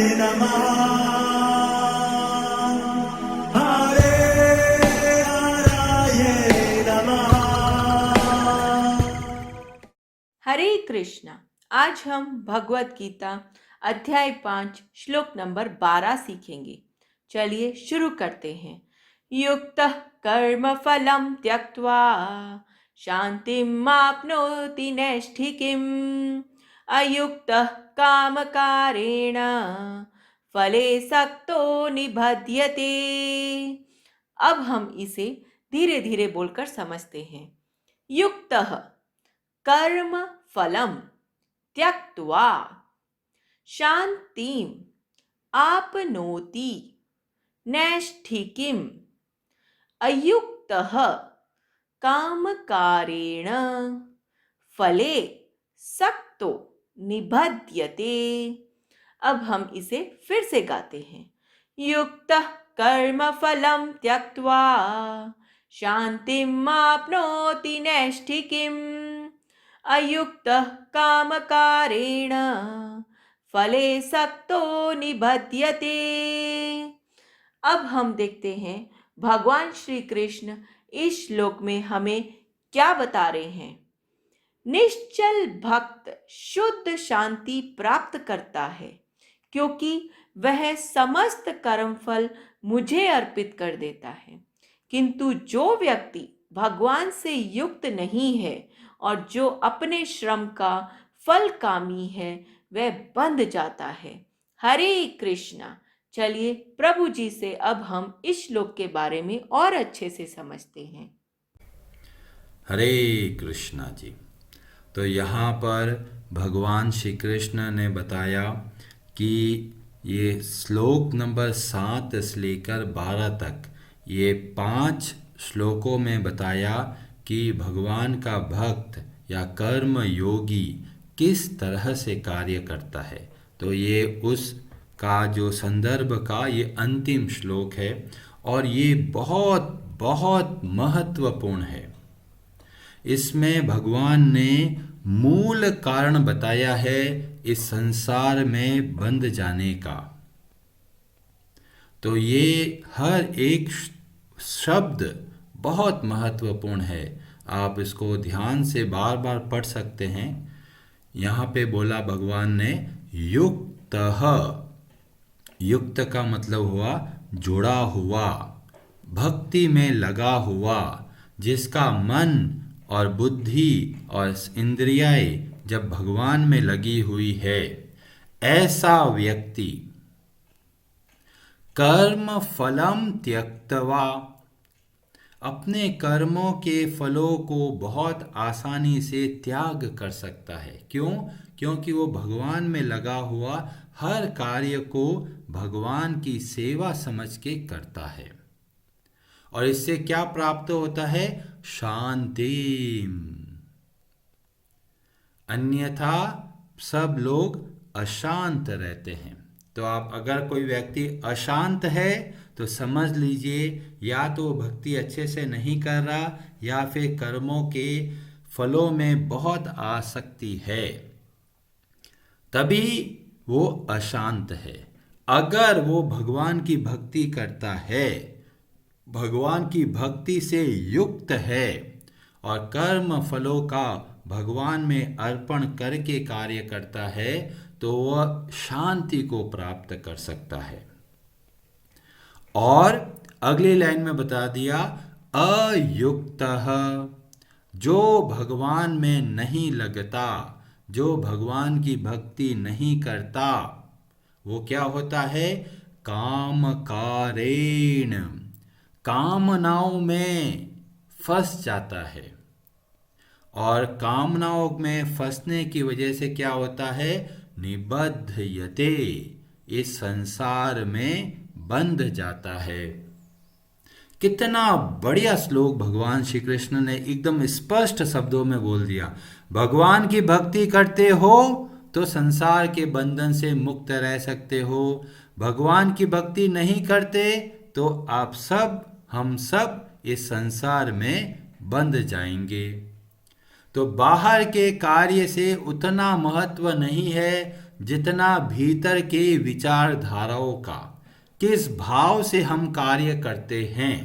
नमः। हरे हराये नमः। हरे कृष्णा। आज हम भगवत गीता अध्याय 5 श्लोक नंबर 12 सीखेंगे। चलिए शुरू करते हैं। युक्तः कर्म फलं त्यक्त्वा शांतिम् आप्नोति नैष्ठिकीम् अयुक्तः कामकारेण फले सक्तो निबध्यते। अब हम इसे धीरे धीरे बोलकर समझते हैं। युक्तः कर्म फलम त्यक्त्वा शांतिम आपनोति नैष्ठिकीम अयुक्तः कामकारेण फले सक्तो निबध्यते। अब हम इसे फिर से गाते हैं। युक्तः कर्म फलं त्यक्त्वा शांतिम् आप्नोति नैष्ठिकीम् अयुक्तः कामकारेण फले सक्तो निबध्यते। अब हम देखते हैं भगवान श्री कृष्ण इस श्लोक में हमें क्या बता रहे हैं। निश्चल भक्त शुद्ध शांति प्राप्त करता है क्योंकि वह समस्त कर्मफल मुझे अर्पित कर देता है। किंतु जो व्यक्ति भगवान से युक्त नहीं है और जो अपने श्रम का फल कामी है वह बंध जाता है। हरे कृष्णा। चलिए प्रभु जी से अब हम इस श्लोक के बारे में और अच्छे से समझते हैं। हरे कृष्णा जी। तो यहाँ पर भगवान श्री कृष्ण ने बताया कि ये श्लोक नंबर 7 से लेकर 12 तक ये 5 श्लोकों में बताया कि भगवान का भक्त या कर्म योगी किस तरह से कार्य करता है। तो ये उस का जो संदर्भ का ये अंतिम श्लोक है और ये बहुत बहुत महत्वपूर्ण है। इसमें भगवान ने मूल कारण बताया है इस संसार में बंध जाने का। तो ये हर एक शब्द बहुत महत्वपूर्ण है। आप इसको ध्यान से बार बार पढ़ सकते हैं। यहाँ पे बोला भगवान ने युक्तः। युक्त का मतलब हुआ जुड़ा हुआ, भक्ति में लगा हुआ, जिसका मन और बुद्धि और इंद्रियाएं जब भगवान में लगी हुई है, ऐसा व्यक्ति कर्म फलम त्यक्त्वा अपने कर्मों के फलों को बहुत आसानी से त्याग कर सकता है। क्यों? क्योंकि वो भगवान में लगा हुआ हर कार्य को भगवान की सेवा समझ के करता है। और इससे क्या प्राप्त होता है? शांति। अन्यथा सब लोग अशांत रहते हैं। तो आप अगर कोई व्यक्ति अशांत है तो समझ लीजिए या तो भक्ति अच्छे से नहीं कर रहा या फिर कर्मों के फलों में बहुत आसक्ति है, तभी वो अशांत है। अगर वो भगवान की भक्ति करता है, भगवान की भक्ति से युक्त है और कर्म फलों का भगवान में अर्पण करके कार्य करता है, तो वह शांति को प्राप्त कर सकता है। और अगली लाइन में बता दिया अयुक्तः, जो भगवान में नहीं लगता, जो भगवान की भक्ति नहीं करता, वो क्या होता है? कामकारेण, कामनाओं में फंस जाता है। और कामनाओं में फंसने की वजह से क्या होता है? निबध्यते, इस संसार में बंध जाता है। कितना बढ़िया श्लोक भगवान श्री कृष्ण ने एकदम स्पष्ट शब्दों में बोल दिया। भगवान की भक्ति करते हो तो संसार के बंधन से मुक्त रह सकते हो। भगवान की भक्ति नहीं करते तो आप सब, हम सब इस संसार में बंध जाएंगे। तो बाहर के कार्य से उतना महत्व नहीं है जितना भीतर के विचारधाराओं का, किस भाव से हम कार्य करते हैं।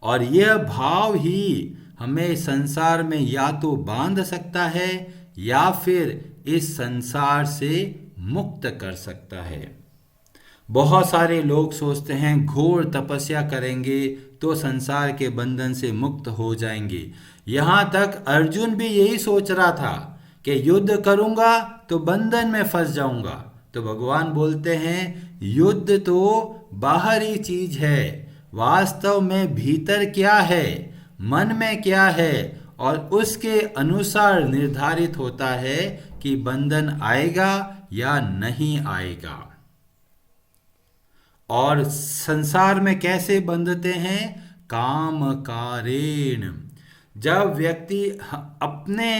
और यह भाव ही हमें संसार में या तो बांध सकता है या फिर इस संसार से मुक्त कर सकता है। बहुत सारे लोग सोचते हैं घोर तपस्या करेंगे तो संसार के बंधन से मुक्त हो जाएंगे। यहाँ तक अर्जुन भी यही सोच रहा था कि युद्ध करूंगा तो बंधन में फंस जाऊंगा। तो भगवान बोलते हैं युद्ध तो बाहरी चीज है, वास्तव में भीतर क्या है, मन में क्या है, और उसके अनुसार निर्धारित होता है कि बंधन आएगा या नहीं आएगा। और संसार में कैसे बंधते हैं? काम कारेण। जब व्यक्ति अपने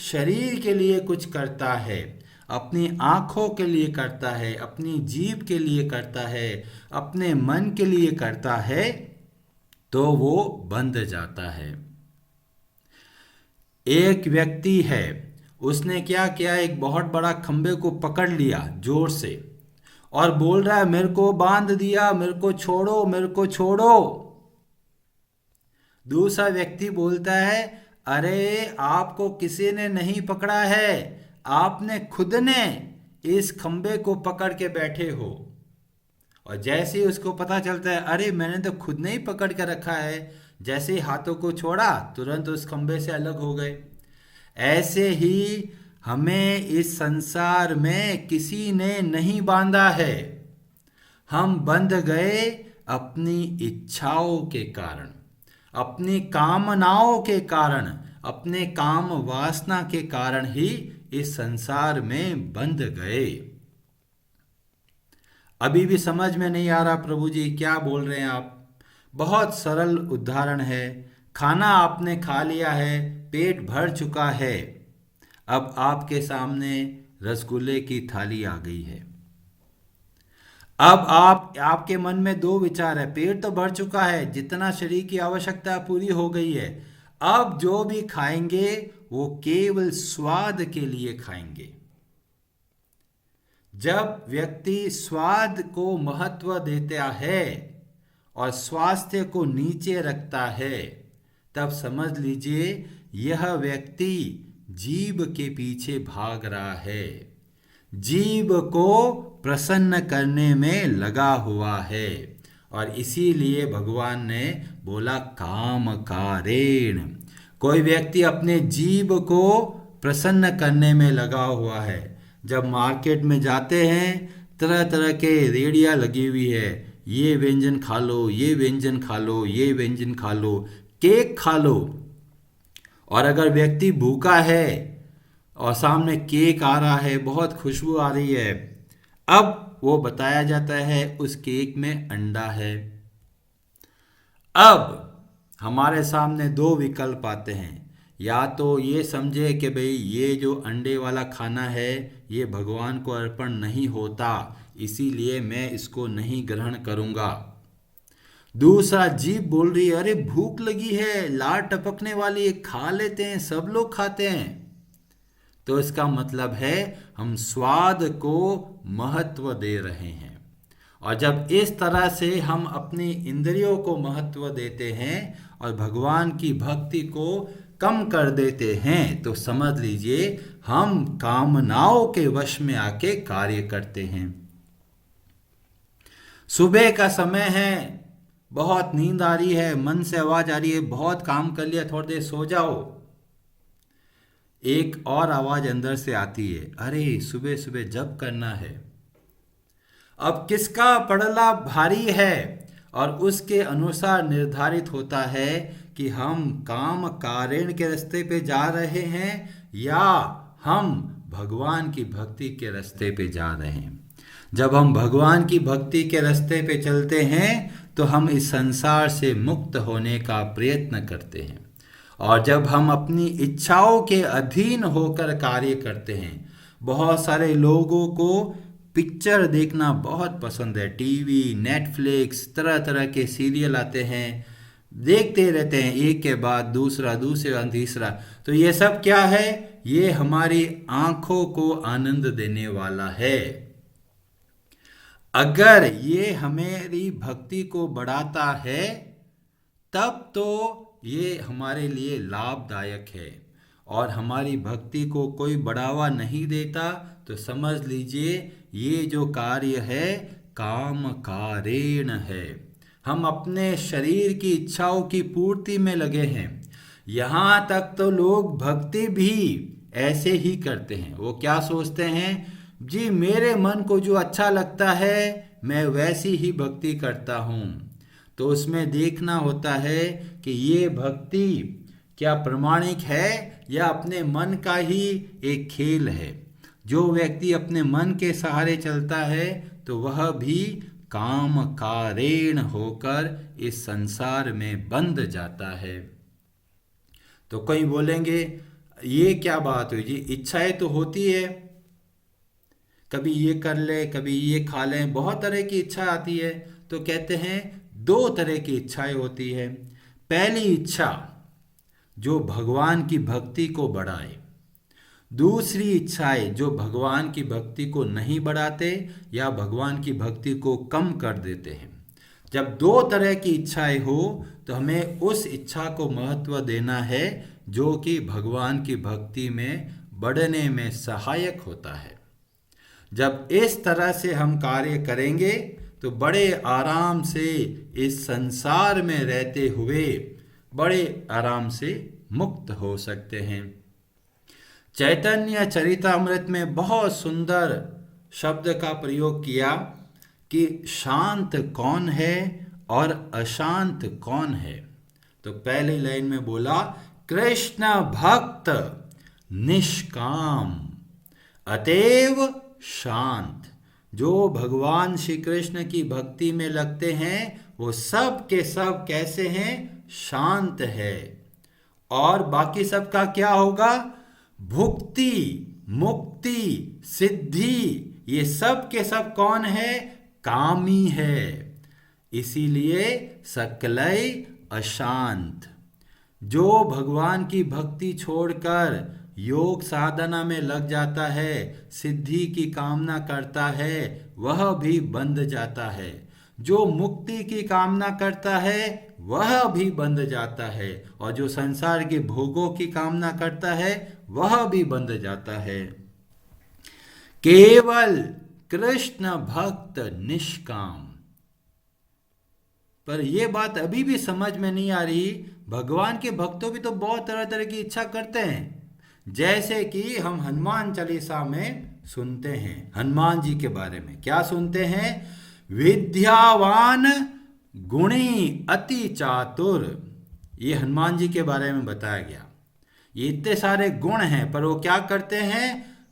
शरीर के लिए कुछ करता है, अपनी आंखों के लिए करता है, अपनी जीभ के लिए करता है, अपने मन के लिए करता है, तो वो बंध जाता है। एक व्यक्ति है, उसने क्या किया, एक बहुत बड़ा खंबे को पकड़ लिया जोर से और बोल रहा है मेरे को बांध दिया, मेरे को छोड़ो, मेरे को छोड़ो। दूसरा व्यक्ति बोलता है अरे आपको किसी ने नहीं पकड़ा है, आपने खुद ने इस खंबे को पकड़ के बैठे हो। और जैसे ही उसको पता चलता है अरे मैंने तो खुद ने ही पकड़ के रखा है, जैसे ही हाथों को छोड़ा तुरंत उस खंबे से अलग हो गए। ऐसे ही हमें इस संसार में किसी ने नहीं बांधा है, हम बंध गए अपनी इच्छाओं के कारण, अपनी कामनाओं के कारण, अपने काम वासना के कारण ही इस संसार में बंध गए। अभी भी समझ में नहीं आ रहा प्रभु जी क्या बोल रहे हैं आप? बहुत सरल उदाहरण है। खाना आपने खा लिया है, पेट भर चुका है, अब आपके सामने रसगुल्ले की थाली आ गई है। अब आपके मन में दो विचार है, पेट तो भर चुका है, जितना शरीर की आवश्यकता पूरी हो गई है, अब जो भी खाएंगे वो केवल स्वाद के लिए खाएंगे। जब व्यक्ति स्वाद को महत्व देता है और स्वास्थ्य को नीचे रखता है, तब समझ लीजिए यह व्यक्ति जीभ के पीछे भाग रहा है, जीभ को प्रसन्न करने में लगा हुआ है। और इसीलिए भगवान ने बोला काम कारेण। कोई व्यक्ति अपने जीभ को प्रसन्न करने में लगा हुआ है। जब मार्केट में जाते हैं तरह तरह के रेडियां लगी हुई है, ये व्यंजन खा लो, ये व्यंजन खा लो, ये व्यंजन खा लो, केक खा लो। और अगर व्यक्ति भूखा है और सामने केक आ रहा है, बहुत खुशबू आ रही है, अब वो बताया जाता है उस केक में अंडा है। अब हमारे सामने दो विकल्प आते हैं, या तो ये समझे कि भाई ये जो अंडे वाला खाना है ये भगवान को अर्पण नहीं होता, इसीलिए मैं इसको नहीं ग्रहण करूँगा। दूसरा जीभ बोल रही है अरे भूख लगी है, लार टपकने वाली है, खा लेते हैं, सब लोग खाते हैं। तो इसका मतलब है हम स्वाद को महत्व दे रहे हैं। और जब इस तरह से हम अपनी इंद्रियों को महत्व देते हैं और भगवान की भक्ति को कम कर देते हैं, तो समझ लीजिए हम कामनाओं के वश में आके कार्य करते हैं। सुबह का समय है, बहुत नींद आ रही है, मन से आवाज आ रही है बहुत काम कर लिया, थोड़ी देर सो जाओ। एक और आवाज अंदर से आती है अरे सुबह सुबह जप करना है। अब किसका पड़ला भारी है और उसके अनुसार निर्धारित होता है कि हम काम कारेण के रास्ते पे जा रहे हैं या हम भगवान की भक्ति के रास्ते पे जा रहे हैं। जब हम भगवान की भक्ति के रास्ते पे चलते हैं तो हम इस संसार से मुक्त होने का प्रयत्न करते हैं। और जब हम अपनी इच्छाओं के अधीन होकर कार्य करते हैं, बहुत सारे लोगों को पिक्चर देखना बहुत पसंद है, टीवी, नेटफ्लिक्स, तरह तरह के सीरियल आते हैं, देखते रहते हैं एक के बाद दूसरा, दूसरे बाद तीसरा। तो ये सब क्या है? ये हमारी आंखों को आनंद देने वाला है। अगर ये हमारी भक्ति को बढ़ाता है तब तो ये हमारे लिए लाभदायक है, और हमारी भक्ति को कोई बढ़ावा नहीं देता तो समझ लीजिए ये जो कार्य है काम कारेण है। हम अपने शरीर की इच्छाओं की पूर्ति में लगे हैं। यहाँ तक तो लोग भक्ति भी ऐसे ही करते हैं। वो क्या सोचते हैं, जी मेरे मन को जो अच्छा लगता है मैं वैसी ही भक्ति करता हूँ। तो उसमें देखना होता है कि ये भक्ति क्या प्रामाणिक है या अपने मन का ही एक खेल है। जो व्यक्ति अपने मन के सहारे चलता है तो वह भी काम कारेण होकर इस संसार में बंध जाता है। तो कोई बोलेंगे ये क्या बात हुई जी, इच्छाएं तो होती है, कभी ये कर ले कभी ये खा लें, बहुत तरह की इच्छा आती है। तो कहते हैं दो तरह की इच्छाएं होती है। पहली इच्छा जो भगवान की भक्ति को बढ़ाए, दूसरी इच्छाएं जो भगवान की भक्ति को नहीं बढ़ाते या भगवान की भक्ति को कम कर देते हैं। जब दो तरह की इच्छाएं हो तो हमें उस इच्छा को महत्व देना है जो कि भगवान की भक्ति में बढ़ने में सहायक होता है। जब इस तरह से हम कार्य करेंगे तो बड़े आराम से इस संसार में रहते हुए बड़े आराम से मुक्त हो सकते हैं। चैतन्य चरितामृत में बहुत सुंदर शब्द का प्रयोग किया कि शांत कौन है और अशांत कौन है। तो पहली लाइन में बोला कृष्ण भक्त निष्काम अतएव शांत। जो भगवान श्री कृष्ण की भक्ति में लगते हैं वो सब के सब कैसे हैं, शांत है। और बाकी सब का क्या होगा, भुक्ति मुक्ति सिद्धि, ये सब के सब कौन है, कामी है। इसीलिए सकलय अशांत। जो भगवान की भक्ति छोड़कर योग साधना में लग जाता है, सिद्धि की कामना करता है, वह भी बंध जाता है। जो मुक्ति की कामना करता है वह भी बंध जाता है, और जो संसार के भोगों की कामना करता है वह भी बंध जाता है। केवल कृष्ण भक्त निष्काम। पर यह बात अभी भी समझ में नहीं आ रही। भगवान के भक्तों भी तो बहुत तरह तरह की इच्छा करते हैं। जैसे कि हम हनुमान चालीसा में सुनते हैं हनुमान जी के बारे में, क्या सुनते हैं, विद्यावान गुणी अति चातुर। ये हनुमान जी के बारे में बताया गया। ये इतने सारे गुण हैं पर वो क्या करते हैं,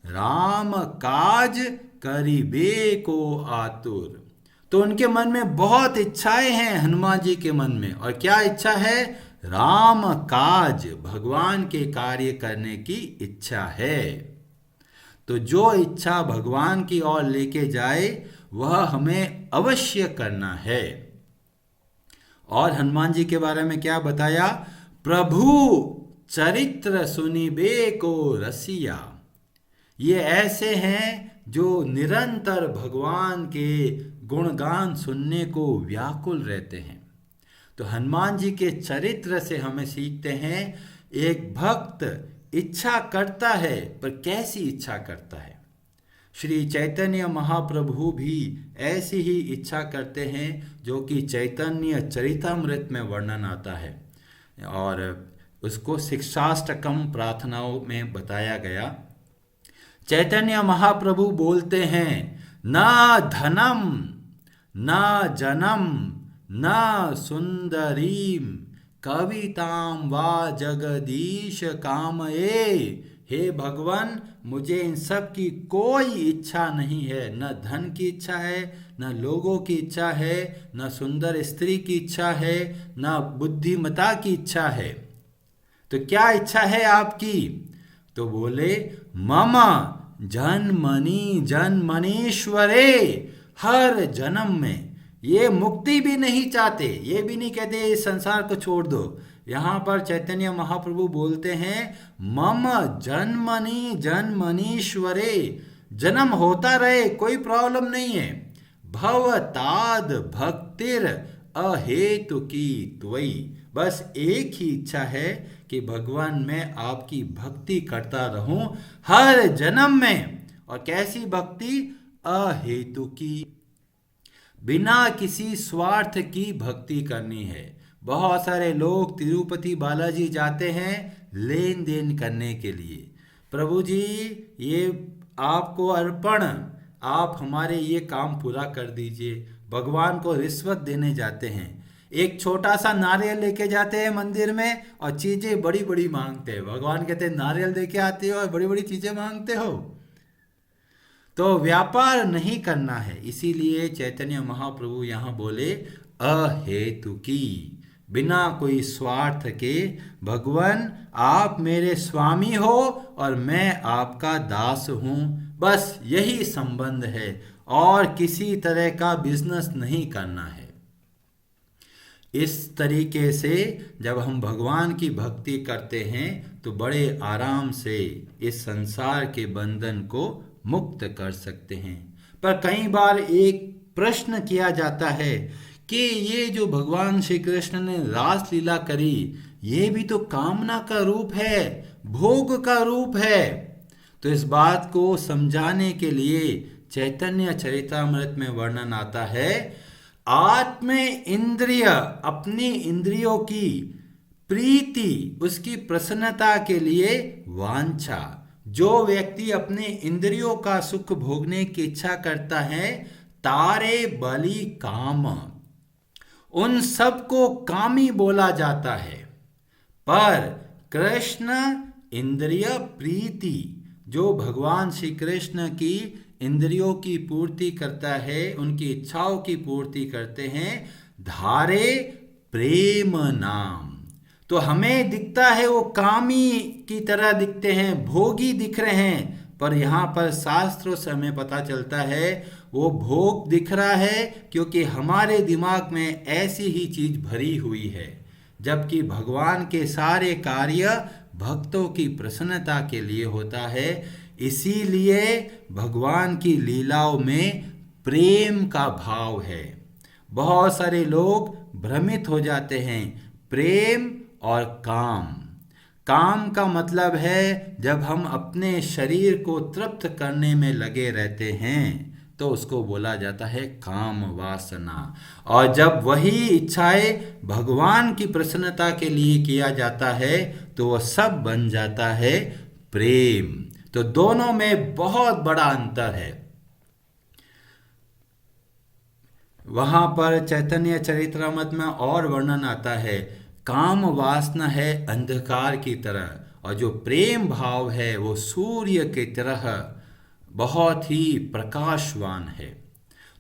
राम काज करिबे को आतुर। तो उनके मन में बहुत इच्छाएं हैं हनुमान जी के मन में। और क्या इच्छा है, राम काज, भगवान के कार्य करने की इच्छा है। तो जो इच्छा भगवान की ओर लेके जाए वह हमें अवश्य करना है। और हनुमान जी के बारे में क्या बताया, प्रभु चरित्र सुनिबे को रसिया। ये ऐसे हैं जो निरंतर भगवान के गुणगान सुनने को व्याकुल रहते हैं। तो हनुमान जी के चरित्र से हमें सीखते हैं, एक भक्त इच्छा करता है पर कैसी इच्छा करता है। श्री चैतन्य महाप्रभु भी ऐसी ही इच्छा करते हैं जो कि चैतन्य चरितामृत में वर्णन आता है, और उसको शिक्षाष्टकम प्रार्थनाओं में बताया गया। चैतन्य महाप्रभु बोलते हैं, ना धनम न जनम न सुंदरीम कविताम वा जगदीश कामये। हे भगवान, मुझे इन सब की कोई इच्छा नहीं है। न धन की इच्छा है, न लोगों की इच्छा है, न सुंदर स्त्री की इच्छा है, न बुद्धिमता की इच्छा है। तो क्या इच्छा है आपकी? तो बोले, मम जन्मनि जन्मनीश्वरे, हर जन्म में। ये मुक्ति भी नहीं चाहते, ये भी नहीं कहते इस संसार को छोड़ दो, यहाँ पर चैतन्य महाप्रभु बोलते हैं मम जन्मनि जन्मनीश्वरे, जन्म होता रहे कोई प्रॉब्लम नहीं है। भवताद भक्तिर अहेतु की त्वयि, बस एक ही इच्छा है कि भगवान मैं आपकी भक्ति करता रहूं हर जन्म में। और कैसी भक्ति? अहेतु की, बिना किसी स्वार्थ की भक्ति करनी है। बहुत सारे लोग तिरुपति बालाजी जाते हैं लेन देन करने के लिए। प्रभु जी ये आपको अर्पण, आप हमारे ये काम पूरा कर दीजिए। भगवान को रिश्वत देने जाते हैं। एक छोटा सा नारियल लेके जाते हैं मंदिर में और चीजें बड़ी बड़ी मांगते हैं। भगवान कहते हैं नारियल देके आते हो और बड़ी बड़ी चीजें मांगते हो। तो व्यापार नहीं करना है। इसीलिए चैतन्य महाप्रभु यहाँ बोले अहेतु की, बिना कोई स्वार्थ के भगवान आप मेरे स्वामी हो और मैं आपका दास हूँ, बस यही संबंध है और किसी तरह का बिजनेस नहीं करना है। इस तरीके से जब हम भगवान की भक्ति करते हैं तो बड़े आराम से इस संसार के बंधन को मुक्त कर सकते हैं। पर कई बार एक प्रश्न किया जाता है कि ये जो भगवान श्री कृष्ण ने रास लीला करी, ये भी तो कामना का रूप है, भोग का रूप है। तो इस बात को समझाने के लिए चैतन्य चरितामृत में वर्णन आता है, आत्म इंद्रिय, अपनी इंद्रियों की प्रीति, उसकी प्रसन्नता के लिए वांछा। जो व्यक्ति अपने इंद्रियों का सुख भोगने की इच्छा करता है, तारे बलि काम, उन सबको कामी बोला जाता है। पर कृष्ण इंद्रिय प्रीति, जो भगवान श्री कृष्ण की इंद्रियों की पूर्ति करता है, उनकी इच्छाओं की पूर्ति करते हैं, धारे प्रेम नाम। तो हमें दिखता है वो कामी की तरह दिखते हैं, भोगी दिख रहे हैं, पर यहाँ पर शास्त्रों से हमें पता चलता है वो भोग दिख रहा है क्योंकि हमारे दिमाग में ऐसी ही चीज भरी हुई है। जबकि भगवान के सारे कार्य भक्तों की प्रसन्नता के लिए होता है। इसीलिए भगवान की लीलाओं में प्रेम का भाव है। बहुत सारे लोग भ्रमित हो जाते हैं प्रेम और काम। काम का मतलब है जब हम अपने शरीर को तृप्त करने में लगे रहते हैं तो उसको बोला जाता है काम वासना। और जब वही इच्छाएं भगवान की प्रसन्नता के लिए किया जाता है तो वह सब बन जाता है प्रेम। तो दोनों में बहुत बड़ा अंतर है। वहां पर चैतन्य चरितामृत में और वर्णन आता है, काम वासना है अंधकार की तरह और जो प्रेम भाव है वो सूर्य की तरह बहुत ही प्रकाशवान है।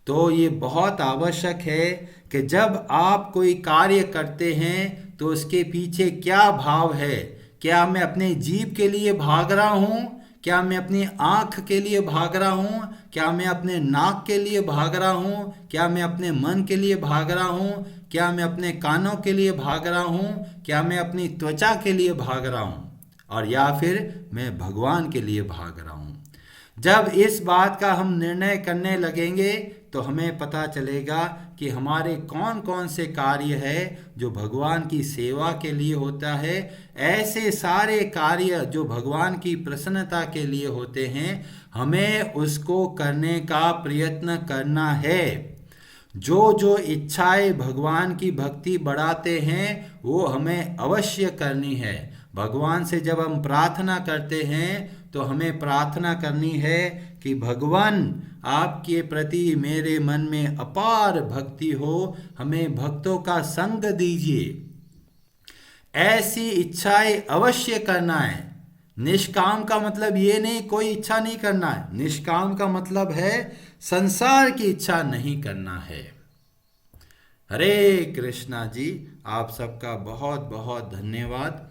तो ये बहुत आवश्यक है कि जब आप कोई कार्य करते हैं तो उसके पीछे क्या भाव है। क्या मैं अपने जीभ के लिए भाग रहा हूँ? क्या मैं अपनी आँख के लिए भाग रहा हूँ? क्या मैं अपने नाक के लिए भाग रहा हूँ? क्या मैं अपने मन के लिए भाग रहा हूँ? क्या मैं अपने कानों के लिए भाग रहा हूँ? क्या मैं अपनी त्वचा के लिए भाग रहा हूँ? और या फिर मैं भगवान के लिए भाग रहा हूँ? जब इस बात का हम निर्णय करने लगेंगे तो हमें पता चलेगा कि हमारे कौन कौन से कार्य है जो भगवान की सेवा के लिए होता है। ऐसे सारे कार्य जो भगवान की प्रसन्नता के लिए होते हैं, हमें उसको करने का प्रयत्न करना है। जो जो इच्छाएं भगवान की भक्ति बढ़ाते हैं वो हमें अवश्य करनी है। भगवान से जब हम प्रार्थना करते हैं तो हमें प्रार्थना करनी है कि भगवान आपके प्रति मेरे मन में अपार भक्ति हो, हमें भक्तों का संग दीजिए। ऐसी इच्छाएं अवश्य करना है। निष्काम का मतलब ये नहीं कोई इच्छा नहीं करना है। निष्काम का मतलब है संसार की इच्छा नहीं करना है। हरे कृष्णा जी, आप सबका बहुत बहुत धन्यवाद।